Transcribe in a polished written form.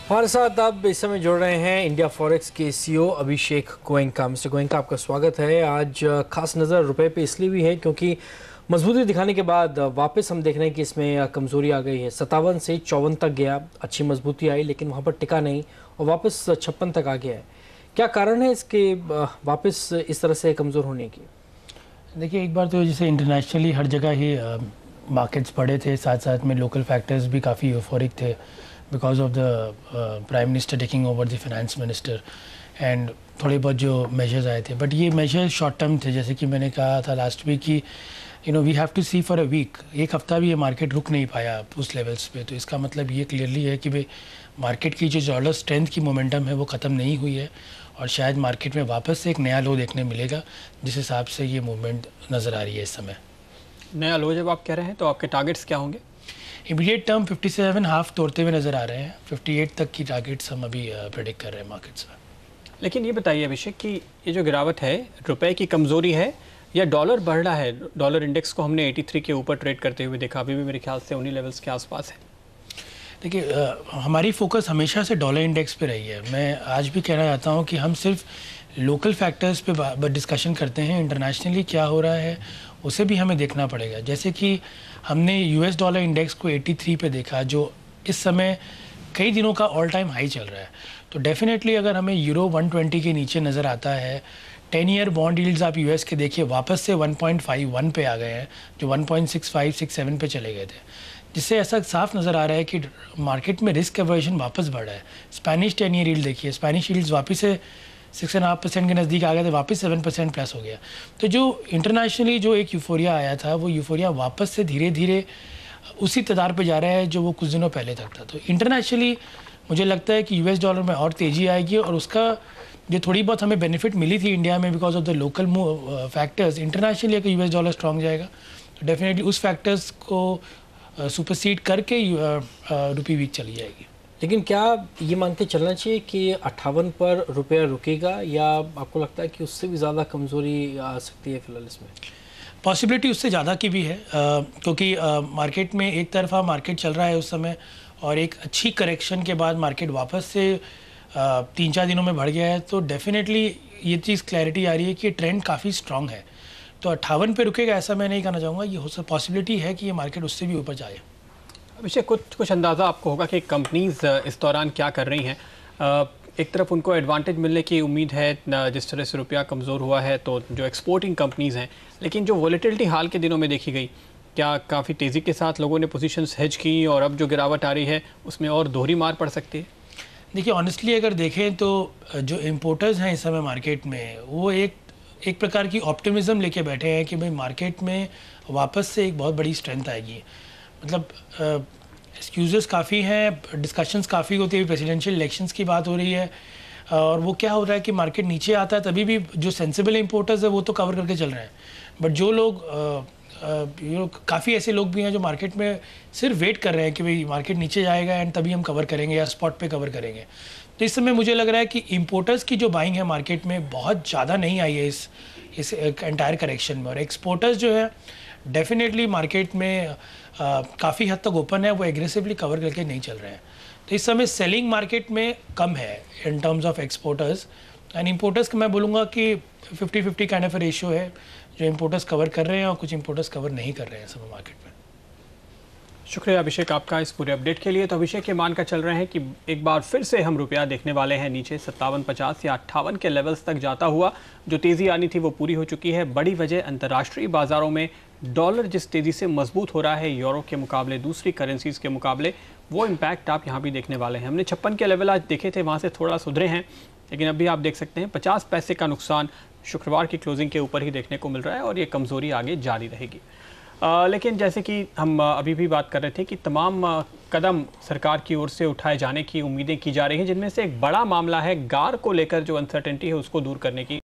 हमारे साथ अब इस समय जुड़ रहे हैं इंडिया फॉरेक्स के सीईओ अभिषेक गोयनका। मिस्टर गोयनका, आपका स्वागत है। आज खास नज़र रुपए पे इसलिए भी है क्योंकि मजबूती दिखाने के बाद वापस हम देख रहे हैं कि इसमें कमज़ोरी आ गई है। 57 से 54 तक गया, अच्छी मजबूती आई, लेकिन वहाँ पर टिका नहीं और वापस 56 तक आ गया है। क्या कारण है इसके वापस इस तरह से कमज़ोर होने की? देखिए, एक बार तो जैसे इंटरनेशनली हर जगह ही मार्केट्स बढ़े थे, साथ साथ में लोकल फैक्टर्स भी काफ़ी यूफोरिक थे because of the prime minister taking over the finance minister and थोड़े बहुत जो मेजर्स आए थे, बट ये मेजर्स शॉर्ट टर्म थे। जैसे कि मैंने कहा था लास्ट वीक कि we have to see for a week. एक हफ्ता भी ये मार्केट रुक नहीं पाया उस लेवल्स पे, तो इसका मतलब ये क्लियरली है कि भाई मार्केट की जो डॉलर स्ट्रेंथ की मोमेंटम है वो ख़त्म नहीं हुई है और शायद मार्केट में वापस से एक नया लो देखने मिलेगा, जिस हिसाब से ये मूवमेंट नज़र आ रही है इस समय। नया लो जब आप कह रहे हैं तो आपके टारगेट्स क्या होंगे? इमीडिएट टर्म 57.5 तोड़ते हुए नज़र आ रहे हैं। 58 तक की टारगेट्स हम अभी प्रेडिक्ट कर रहे हैं मार्केट्स में। लेकिन ये बताइए अभिषेक कि ये जो गिरावट है रुपए की कमज़ोरी है या डॉलर बढ़ रहा है? डॉलर इंडेक्स को हमने 83 के ऊपर ट्रेड करते हुए देखा, अभी भी मेरे ख्याल से उन्हीं लेवल्स के आसपास है। देखिए, हमारी फोकस हमेशा से डॉलर इंडेक्स पे रही है। मैं आज भी कहना चाहता हूँ कि हम सिर्फ लोकल फैक्टर्स पे डिस्कशन करते हैं, इंटरनेशनली क्या हो रहा है उसे भी हमें देखना पड़ेगा। जैसे कि हमने यूएस डॉलर इंडेक्स को 83 पे देखा, जो इस समय कई दिनों का ऑल टाइम हाई चल रहा है। तो डेफिनेटली अगर हमें यूरो 120 के नीचे नज़र आता है, 10 ईयर बॉन्ड यील्ड्स आप यूएस के देखिए वापस से 1.51 पे आ गए हैं, जो 1.6567 पे चले गए थे, जिससे ऐसा साफ नज़र आ रहा है कि मार्केट में रिस्क एवर्जन वापस बढ़ा है। स्पेनिश 10 ईयर यील्ड देखिए, स्पेनिश यील्ड्स वापस से 6.5% के नज़दीक आ गए थे, वापस 7% प्लस हो गया। तो जो इंटरनेशनली जो एक यूफोरिया आया था, वो यूफोरिया वापस से धीरे धीरे उसी तदार पे जा रहा है जो वो कुछ दिनों पहले तक था। तो इंटरनेशनली मुझे लगता है कि यूएस डॉलर में और तेज़ी आएगी और उसका जो थोड़ी बहुत हमें बेनिफिट मिली थी इंडिया में because of the local factors, internationally अगर यूएस डॉलर स्ट्रॉन्ग जाएगा तो डेफिनेटली उस फैक्टर्स को सुपरसीड करके रुपी वीक चली जाएगी। लेकिन क्या ये मान के चलना चाहिए कि 58 पर रुपया रुकेगा या आपको लगता है कि उससे भी ज़्यादा कमज़ोरी आ सकती है फिलहाल इसमें? पॉसिबिलिटी उससे ज़्यादा की भी है, क्योंकि मार्केट में एक तरफा मार्केट चल रहा है उस समय और एक अच्छी करेक्शन के बाद मार्केट वापस से 3-4 दिनों में बढ़ गया है। तो डेफिनेटली ये चीज़ क्लैरिटी आ रही है कि ट्रेंड काफ़ी स्ट्रॉन्ग है। तो 58 पे रुकेगा ऐसा मैं नहीं कहना चाहूँगा, ये हो पॉसिबिलिटी है कि ये मार्केट उससे भी ऊपर जाए। अभिषेक, कुछ अंदाज़ा आपको होगा कि कंपनीज इस दौरान क्या कर रही हैं? एक तरफ उनको एडवांटेज मिलने की उम्मीद है, जिस तरह से रुपया कमज़ोर हुआ है, तो जो एक्सपोर्टिंग कंपनीज़ हैं, लेकिन जो वॉलेटिलिटी हाल के दिनों में देखी गई, क्या काफ़ी तेज़ी के साथ लोगों ने पोजीशंस हेज की और अब जो गिरावट आ रही है उसमें और दोहरी मार पड़ सकती है? देखिए, ऑनेस्टली अगर देखें तो जो इम्पोर्टर्स हैं इस समय मार्केट में, वो एक प्रकार की ऑप्टिमिज्म लेके बैठे हैं कि भाई मार्केट में वापस से एक बहुत बड़ी स्ट्रेंथ आएगी। मतलब एक्सक्यूज़ेस काफ़ी हैं, डिस्कशंस काफ़ी होती है, प्रेसिडेंशियल इलेक्शंस की बात हो रही है और वो क्या हो रहा है कि मार्केट नीचे आता है तभी भी जो सेंसिबल इंपोर्टर्स है वो तो कवर करके चल रहे हैं, बट जो लोग काफ़ी ऐसे लोग भी हैं जो मार्केट में सिर्फ वेट कर रहे हैं कि भाई मार्केट नीचे जाएगा एंड तभी हम कवर करेंगे या स्पॉट पे कवर करेंगे। तो इस समय मुझे लग रहा है कि इंपोर्टर्स की जो बाइंग है मार्केट में बहुत ज़्यादा नहीं आई है इस एंटायर करेक्शन में, और एक्सपोर्टर्स जो है डेफिनेटली मार्केट में काफ़ी हद तक ओपन है, वो एग्रेसिवली कवर करके नहीं चल रहे हैं। तो इस समय सेलिंग मार्केट में कम है in terms of exporters and importers का मैं बोलूँगा कि 50-50 काइंड ऑफ अ रेशियो है, जो इंपोर्टर्स कवर कर रहे हैं और कुछ इंपोर्टर्स कवर नहीं कर रहे हैं समय मार्केट में। शुक्रिया अभिषेक आपका इस पूरे अपडेट के लिए। तो अभिषेक ये मान कर चल रहे हैं कि एक बार फिर से हम रुपया देखने वाले हैं नीचे 57.50 या 58 के लेवल्स तक जाता हुआ। जो तेज़ी आनी थी वो पूरी हो चुकी है। बड़ी वजह अंतर्राष्ट्रीय बाज़ारों में डॉलर जिस तेज़ी से मजबूत हो रहा है यूरो के मुकाबले, दूसरी करेंसीज़ के मुकाबले, वो इम्पैक्ट आप यहाँ भी देखने वाले हैं। हमने 56 के लेवल आज देखे थे, वहाँ से थोड़ा सुधरे हैं, लेकिन अभी आप देख सकते हैं 50 पैसे का नुकसान शुक्रवार की क्लोजिंग के ऊपर ही देखने को मिल रहा है और ये कमज़ोरी आगे जारी रहेगी। लेकिन जैसे कि हम अभी भी बात कर रहे थे कि तमाम कदम सरकार की ओर से उठाए जाने की उम्मीदें की जा रही हैं, जिनमें से एक बड़ा मामला है गार को लेकर जो अनसर्टेनिटी है उसको दूर करने की।